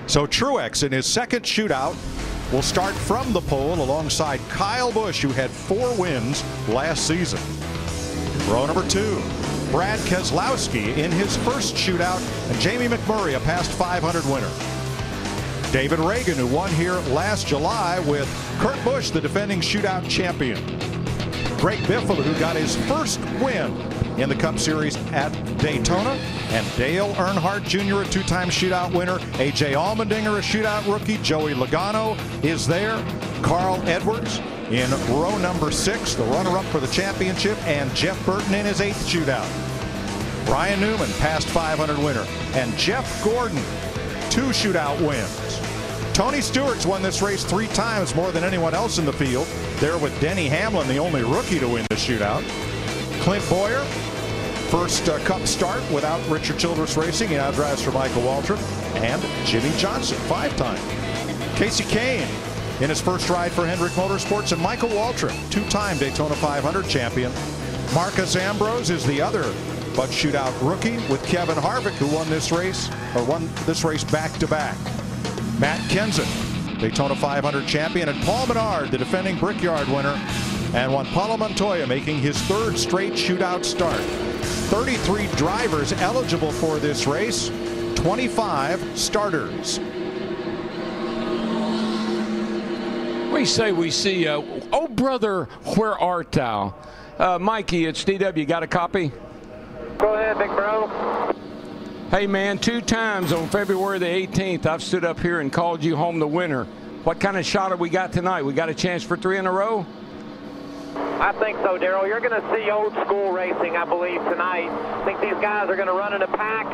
So Truex in his second shootout will start from the pole alongside Kyle Busch, who had 4 wins last season. Row number 2, Brad Keselowski in his first shootout, and Jamie McMurray, a past 500 winner. David Reagan, who won here last July with Kurt Busch, the defending shootout champion. Greg Biffle, who got his first win in the Cup Series at Daytona, and Dale Earnhardt Jr., a 2-time shootout winner. A.J. Allmendinger, a shootout rookie. Joey Logano is there. Carl Edwards in row number 6, the runner-up for the championship, and Jeff Burton in his 8th shootout. Ryan Newman, past 500 winner, and Jeff Gordon, 2 shootout wins. Tony Stewart's won this race 3 times, more than anyone else in the field. There with Denny Hamlin, the only rookie to win the shootout. Clint Bowyer, first Cup start without Richard Childress Racing. He now drives for Michael Waltrip. And Jimmy Johnson, 5-time. Casey Kane in his first ride for Hendrick Motorsports, and Michael Waltrip, 2-time Daytona 500 champion. Marcus Ambrose is the other Bud Shootout rookie, with Kevin Harvick, who won this race back-to-back. Matt Kenseth, Daytona 500 champion, and Paul Menard, the defending Brickyard winner, and Juan Pablo Montoya making his 3rd straight shootout start. 33 drivers eligible for this race, 25 starters. We see, oh brother, where art thou? Mikey, it's DW, got a copy? Go ahead, big bro. Hey man, 2 times on February the 18th, I've stood up here and called you home the winner. What kind of shot have we got tonight? We got a chance for 3 in a row? I think so, Darrell. You're going to see old school racing, I believe, tonight. I think these guys are going to run in a pack,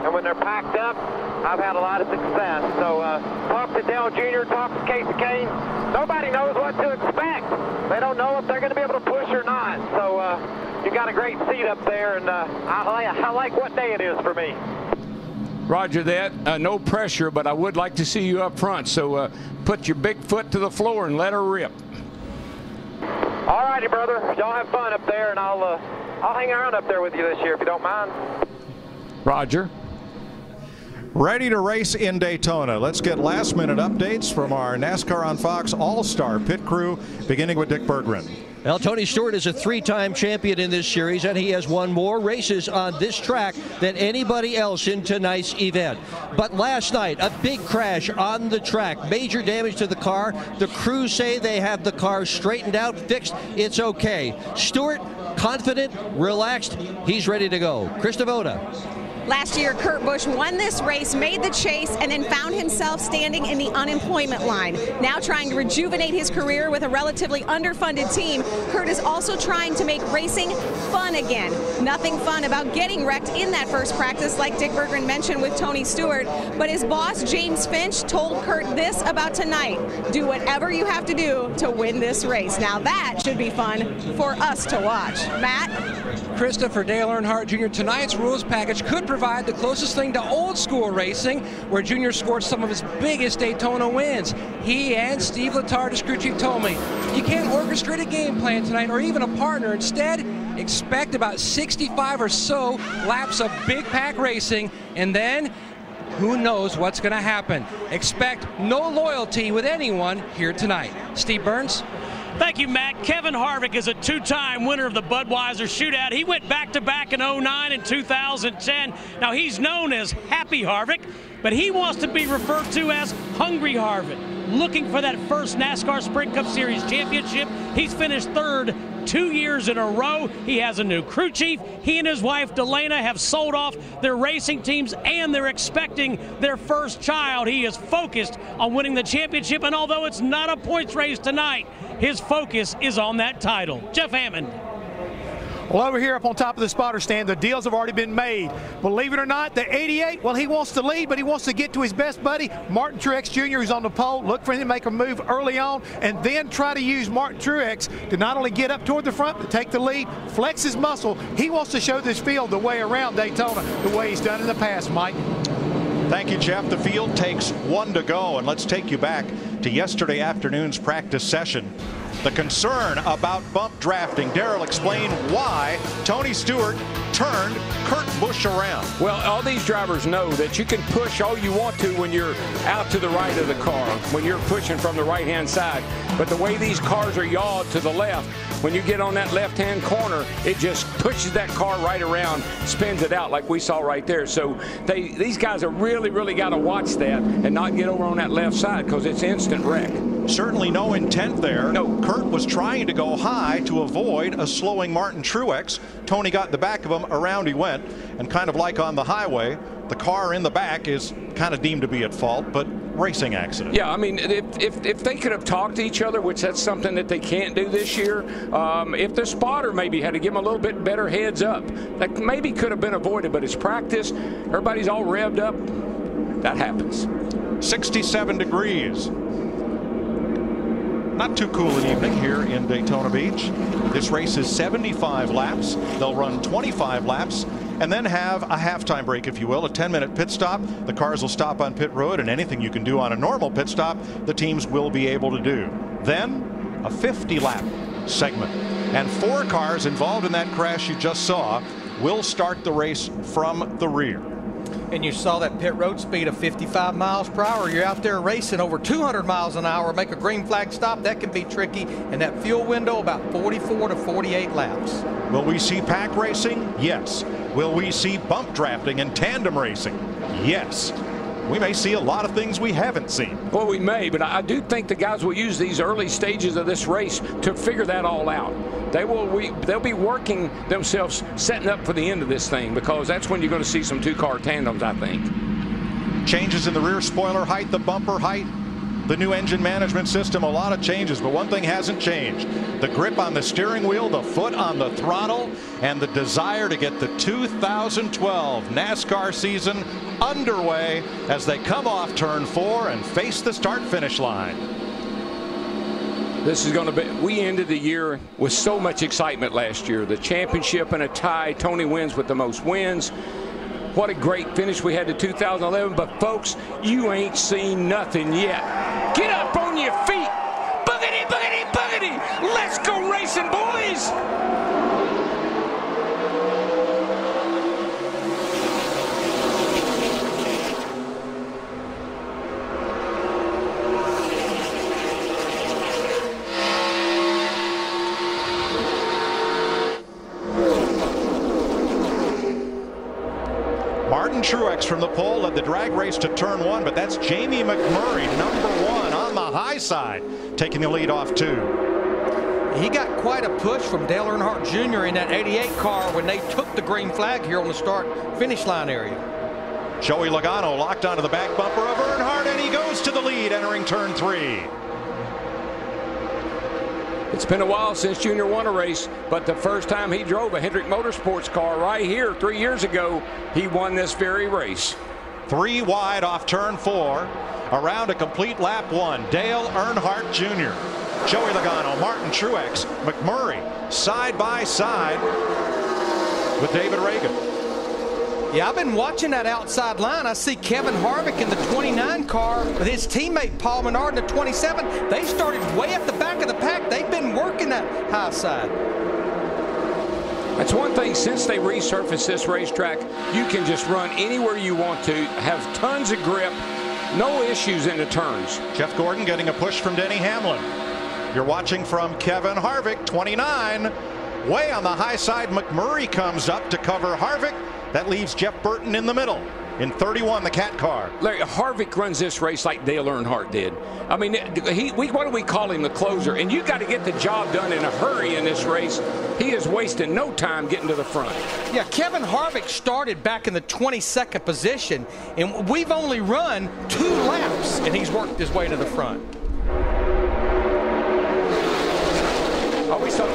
and when they're packed up, I've had a lot of success. So talk to Dale Jr., talk to Casey Kane. Nobody knows what to expect. They don't know if they're going to be able to push or not. So you got a great seat up there, and I like what day it is for me. Roger that. No pressure, but I would like to see you up front. So put your big foot to the floor and let her rip. All righty, brother. Y'all have fun up there, and I'll hang around up there with you this year if you don't mind. Roger. Ready to race in Daytona. Let's get last-minute updates from our NASCAR on Fox All-Star pit crew, beginning with Dick Berggren. Well, Tony Stewart is a 3-time champion in this series, and he has won more races on this track than anybody else in tonight's event. But last night, a big crash on the track, major damage to the car. The crews say they have the car straightened out, fixed. It's okay. Stewart, confident, relaxed, he's ready to go. Chris Devoda. Last year, Kurt Busch won this race, made the chase, and then found himself standing in the unemployment line. Now trying to rejuvenate his career with a relatively underfunded team, Kurt is also trying to make racing fun again. Nothing fun about getting wrecked in that first practice, like Dick Berggren mentioned with Tony Stewart. But his boss, James Finch, told Kurt this about tonight: do whatever you have to do to win this race. Now that should be fun for us to watch. Matt? Christopher Dale Earnhardt Jr., tonight's rules package could provide the closest thing to old school racing, where Jr. scored some of his biggest Daytona wins. He and Steve Letarte, his crew chief, told me, you can't orchestrate a game plan tonight or even a partner. Instead, expect about 65 or so laps of big pack racing, and then who knows what's going to happen. Expect no loyalty with anyone here tonight. Steve Burns. Thank you, Matt. Kevin Harvick is a 2-time winner of the Budweiser Shootout. He went back-to-back in 09 and 2010. Now, he's known as Happy Harvick, but he wants to be referred to as Hungry Harvick. Looking for that first NASCAR Sprint Cup Series championship. He's finished 3rd 2 years in a row. He has a new crew chief. He and his wife, Delana, have sold off their racing teams, and they're expecting their first child. He is focused on winning the championship, and although it's not a points race tonight, his focus is on that title. Jeff Hammond. Well, over here up on top of the spotter stand, the deals have already been made. Believe it or not, the 88, well, he wants to lead, but he wants to get to his best buddy, Martin Truex Jr., who's on the pole. Look for him to make a move early on, and then try to use Martin Truex to not only get up toward the front, but take the lead, flex his muscle. He wants to show this field the way around Daytona, the way he's done in the past, Mike. Thank you, Jeff. The field takes 1 to go, and let's take you back to yesterday afternoon's practice session. The concern about bump drafting. Darrell, explain why Tony Stewart turned Kurt Busch around. Well, all these drivers know that you can push all you want to when you're out to the right of the car, when you're pushing from the right-hand side. But the way these cars are yawed to the left, when you get on that left-hand corner, it just pushes that car right around, spins it out like we saw right there. So these guys have really got to watch that and not get over on that left side, because it's instant wreck. Certainly no intent there. No. Kurt was trying to go high to avoid a slowing Martin Truex. Tony got in the back of him, around he went, and kind of like on the highway, the car in the back is kind of deemed to be at fault, but racing accident. Yeah, I mean, if they could have talked to each other, which that's something that they can't do this year, if the spotter maybe had to give them a little bit better heads up, that maybe could have been avoided, but it's practice. Everybody's all revved up. That happens. 67 degrees. Not too cool an evening here in Daytona Beach. This race is 75 laps. They'll run 25 laps and then have a halftime break, if you will, a 10-minute pit stop. The cars will stop on pit road, and anything you can do on a normal pit stop, the teams will be able to do. Then a 50-lap segment. And 4 cars involved in that crash you just saw will start the race from the rear. And you saw that pit road speed of 55 miles per hour. You're out there racing over 200 miles an hour, make a green flag stop. That can be tricky. And that fuel window, about 44 to 48 laps. Will we see pack racing? Yes. Will we see bump drafting and tandem racing? Yes. We may see a lot of things we haven't seen. Well, we may, but I do think the guys will use these early stages of this race to figure that all out. They'll be working themselves, setting up for the end of this thing, because that's when you're going to see some 2-car tandems, I think. Changes in the rear spoiler height, the bumper height, the new engine management system, a lot of changes, but one thing hasn't changed. The grip on the steering wheel, the foot on the throttle, and the desire to get the 2012 NASCAR season underway as they come off turn 4 and face the start-finish line. This is going to be, we ended the year with so much excitement last year. The championship and a tie. Tony wins with the most wins. What a great finish we had to 2011. But folks, you ain't seen nothing yet. Get up on your feet. Boogity, boogity, boogity. Let's go racing, boys. Martin Truex from the pole led the drag race to turn 1, but that's Jamie McMurray, number 1 on the high side, taking the lead off 2. He got quite a push from Dale Earnhardt Jr. in that 88 car when they took the green flag here on the start-finish line area. Joey Logano locked onto the back bumper of Earnhardt, and he goes to the lead entering turn 3. It's been a while since Junior won a race, but the first time he drove a Hendrick Motorsports car right here 3 years ago, he won this very race. 3 wide off turn 4, around a complete lap 1. Dale Earnhardt Jr., Joey Logano, Martin Truex, McMurray side by side with David Reagan. Yeah, I've been watching that outside line. I see Kevin Harvick in the 29 car with his teammate Paul Menard in the 27. They started way at the back of the pack. They've been working that high side. That's one thing, since they resurfaced this racetrack, you can just run anywhere you want to, have tons of grip, no issues in the turns. Jeff Gordon getting a push from Denny Hamlin. You're watching from Kevin Harvick, 29. Way on the high side, McMurray comes up to cover Harvick. That leaves Jeff Burton in the middle. In 31, the cat car. Larry, Harvick runs this race like Dale Earnhardt did. I mean, what do we call him, the closer? And you got to get the job done in a hurry in this race. He is wasting no time getting to the front. Yeah, Kevin Harvick started back in the 22nd position, and we've only run 2 laps, and he's worked his way to the front. I always thought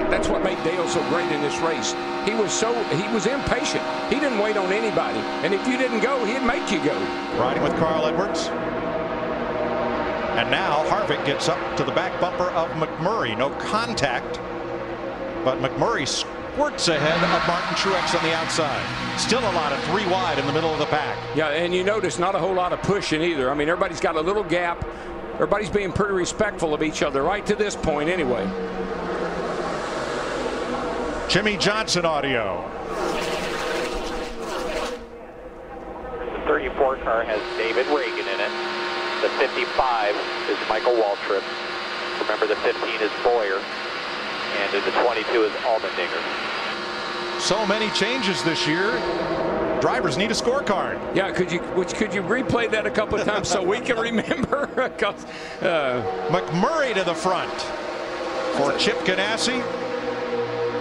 that's what made Dale so great in this race. He was impatient. He didn't wait on anybody. And if you didn't go, he'd make you go. Riding with Carl Edwards. And now Harvick gets up to the back bumper of McMurray. No contact, but McMurray squirts ahead of Martin Truex on the outside. Still a lot of 3 wide in the middle of the pack. Yeah, and you notice not a whole lot of pushing either. I mean, everybody's got a little gap. everybody's being pretty respectful of each other right to this point anyway. Jimmy Johnson audio. The 34 car has David Reagan in it. The 55 is Michael Waltrip. Remember, the 15 is Boyer. And the 22 is Allmendinger. So many changes this year. Drivers need a scorecard. Yeah, could you replay that a couple of times so we can remember? McMurray to the front for Chip Ganassi.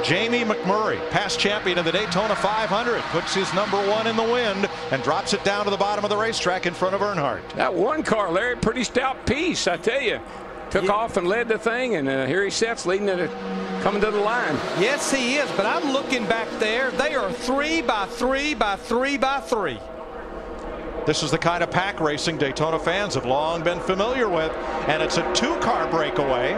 Jamie McMurray, past champion of the Daytona 500, puts his #1 in the wind and drops it down to the bottom of the racetrack in front of Earnhardt. That one car, Larry, pretty stout piece, I tell you. Took off and led the thing, and here he sits leading it, coming to the line. Yes, he is, but I'm looking back there. They are 3 by 3 by 3 by 3. This is the kind of pack racing Daytona fans have long been familiar with, and it's a 2-car breakaway.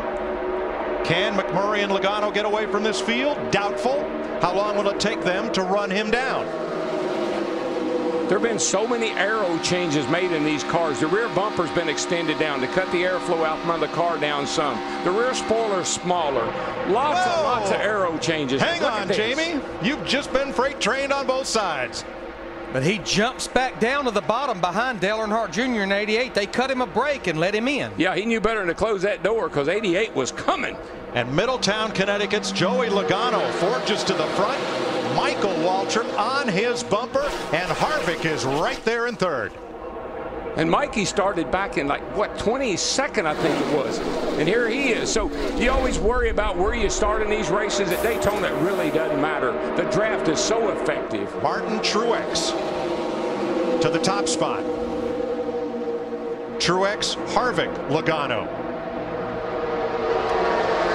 Can McMurray and Logano get away from this field? Doubtful. How long will it take them to run him down? There have been so many aero changes made in these cars. The rear bumper's been extended down to cut the airflow out from the car down some. The rear spoiler's smaller. Lots of aero changes. Hang on, Jamie. You've just been freight trained on both sides. But he jumps back down to the bottom behind Dale Earnhardt Jr. in 88. They cut him a break and let him in. Yeah, he knew better than to close that door because 88 was coming. And Middletown, Connecticut's Joey Logano forges to the front. Michael Waltrip on his bumper, and Harvick is right there in third. And Mikey started back in like, what, 22nd, I think it was. And here he is. So you always worry about where you start in these races. At Daytona, it really doesn't matter. The draft is so effective. Martin Truex to the top spot. Truex, Harvick, Logano.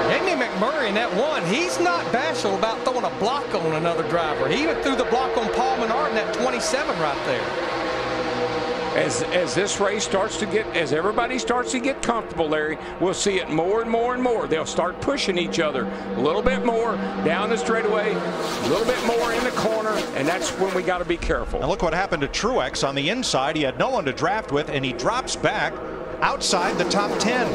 Jamie McMurray in that one, he's not bashful about throwing a block on another driver. He even threw the block on Paul Menard in that 27 right there. As this race starts to get, as everybody starts to get comfortable, Larry, we'll see it more and more and more. They'll start pushing each other a little bit more down the straightaway, a little bit more in the corner, and that's when we got to be careful. And look what happened to Truex on the inside. He had no one to draft with, and he drops back outside the top 10.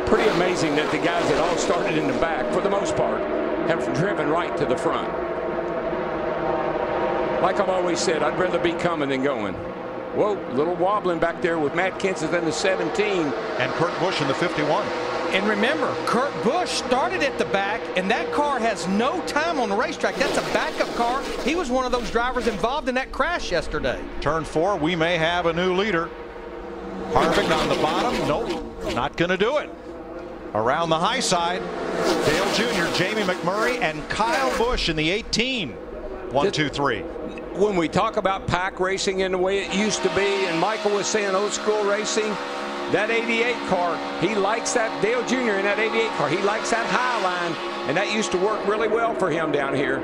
Pretty amazing that the guys that all started in the back, for the most part, have driven right to the front. Like I've always said, I'd rather be coming than going. Whoa, a little wobbling back there with Matt Kenseth in the 17. And Kurt Busch in the 51. And remember, Kurt Busch started at the back, and that car has no time on the racetrack. That's a backup car. He was one of those drivers involved in that crash yesterday. Turn 4, we may have a new leader. Harvick on the bottom. Nope, not going to do it. Around the high side, Dale Jr., Jamie McMurray, and Kyle Busch in the 18. 1, 2, 3. When we talk about pack racing in the way it used to be, and Michael was saying old school racing, that 88 car, he likes that. Dale Jr. in that 88 car, he likes that high line, and that used to work really well for him down here.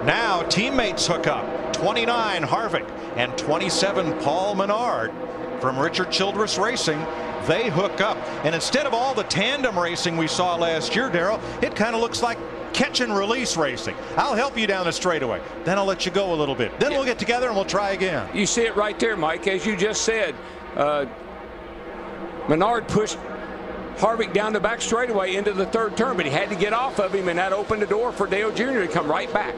Now teammates hook up. 29 Harvick and 27 Paul Menard from Richard Childress Racing. They hook up, and instead of all the tandem racing we saw last year, Darrell, it kind of looks like catch and release racing. I'll help you down the straightaway, then I'll let you go a little bit, then we'll get together and we'll try again. You see it right there, Mike, as you just said. Menard pushed Harvick down the back straightaway into the third turn, but he had to get off of him, and that opened the door for Dale Jr. to come right back.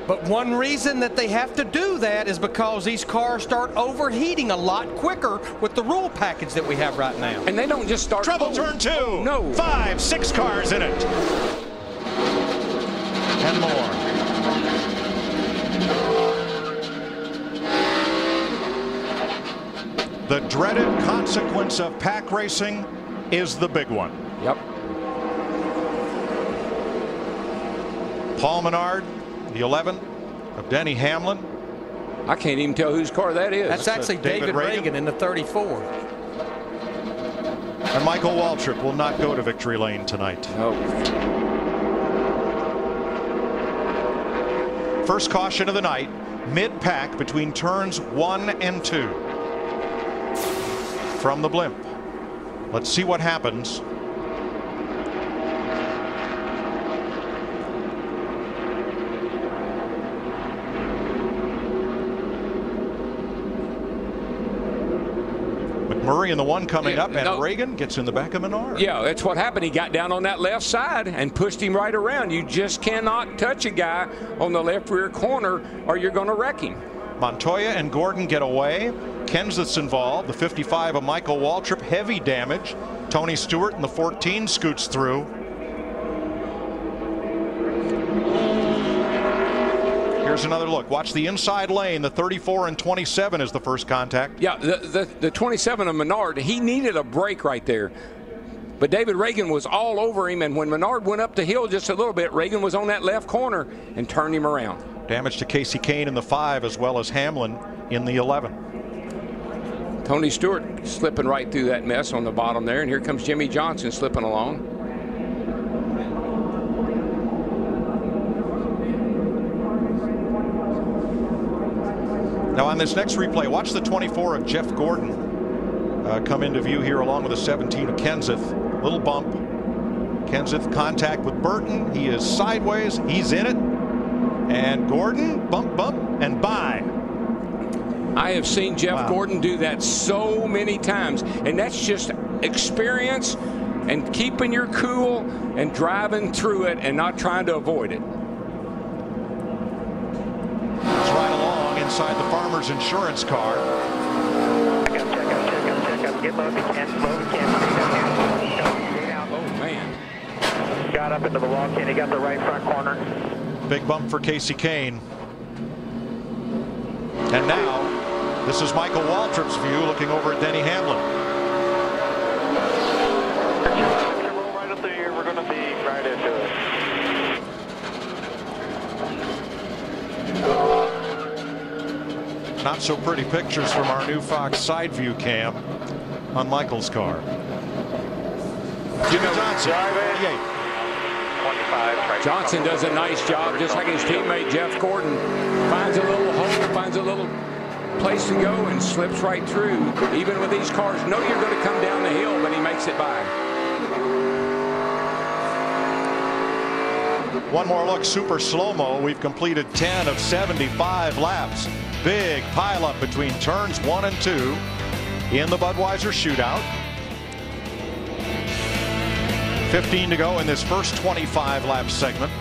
But one reason that they have to do that is because these cars start overheating a lot quicker with the rule package that we have right now. And they don't just start. Trouble turn 2. No. 5, 6 cars in it. And more. The dreaded consequence of pack racing is the big one. Yep. Paul Menard, the 11 of Denny Hamlin. I can't even tell whose car that is. That's actually David Reagan in the 34. And Michael Waltrip will not go to victory lane tonight. No. First caution of the night, mid-pack between turns 1 and 2. From the blimp. Let's see what happens. Murray in the one coming up, and Reagan gets in the back of Menard. Yeah, that's what happened. He got down on that left side and pushed him right around. You just cannot touch a guy on the left rear corner or you're going to wreck him. Montoya and Gordon get away. Kenseth's involved. The 55 of Michael Waltrip, heavy damage. Tony Stewart in the 14 scoots through. Here's another look. Watch the inside lane. The 34 and 27 is the first contact. Yeah, the 27 of Menard, he needed a break right there. But David Reagan was all over him, and when Menard went up the hill just a little bit, Reagan was on that left corner and turned him around. Damage to Casey Kane in the 5 as well as Hamlin in the 11. Tony Stewart slipping right through that mess on the bottom there, and here comes Jimmy Johnson slipping along. Now on this next replay, watch the 24 of Jeff Gordon come into view here along with the 17 of Kenseth. Little bump. Kenseth contact with Burton. He is sideways. He's in it. And Gordon, bump, and by. I have seen Jeff Gordon do that so many times, and that's just experience and keeping your cool and driving through it and not trying to avoid it. It's right along inside the Farmers Insurance car. Check up. Get low if you can. Oh, man. Got up into the walk-in. He got the right front corner. Big bump for Casey Kane. And now, this is Michael Waltrip's view looking over at Denny Hamlin. Roll right up there. We're going to be right into it. Not so pretty pictures from our new Fox side view cam on Michael's car. Jimmy Johnson, 38. Johnson does a nice job, just like his teammate Jeff Gordon. Finds a little hole, finds a little place to go, and slips right through. Even with these cars, know you're going to come down the hill, but he makes it by. One more look, super slow-mo. We've completed 10 of 75 laps. Big pileup between turns 1 and 2 in the Budweiser Shootout. 15 to go in this first 25-lap segment.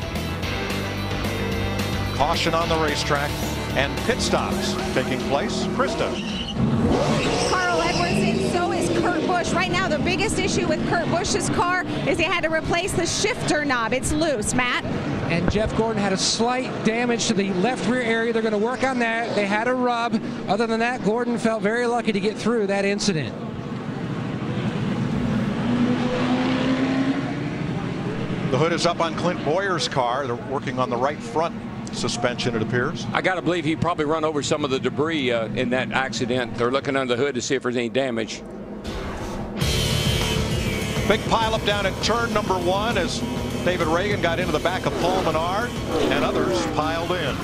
Caution on the racetrack and pit stops taking place. Krista. Carl Edwards in, so is Kurt Busch. Right now, the biggest issue with Kurt Busch's car is they had to replace the shifter knob. It's loose, Matt. And Jeff Gordon had a slight damage to the left rear area. They're going to work on that. They had a rub. Other than that, Gordon felt very lucky to get through that incident. The hood is up on Clint Boyer's car. They're working on the right front suspension, it appears. I got to believe he probably run over some of the debris in that accident. They're looking under the hood to see if there's any damage. Big pileup down at turn number 1 as David Reagan got into the back of Paul Menard and others piled in.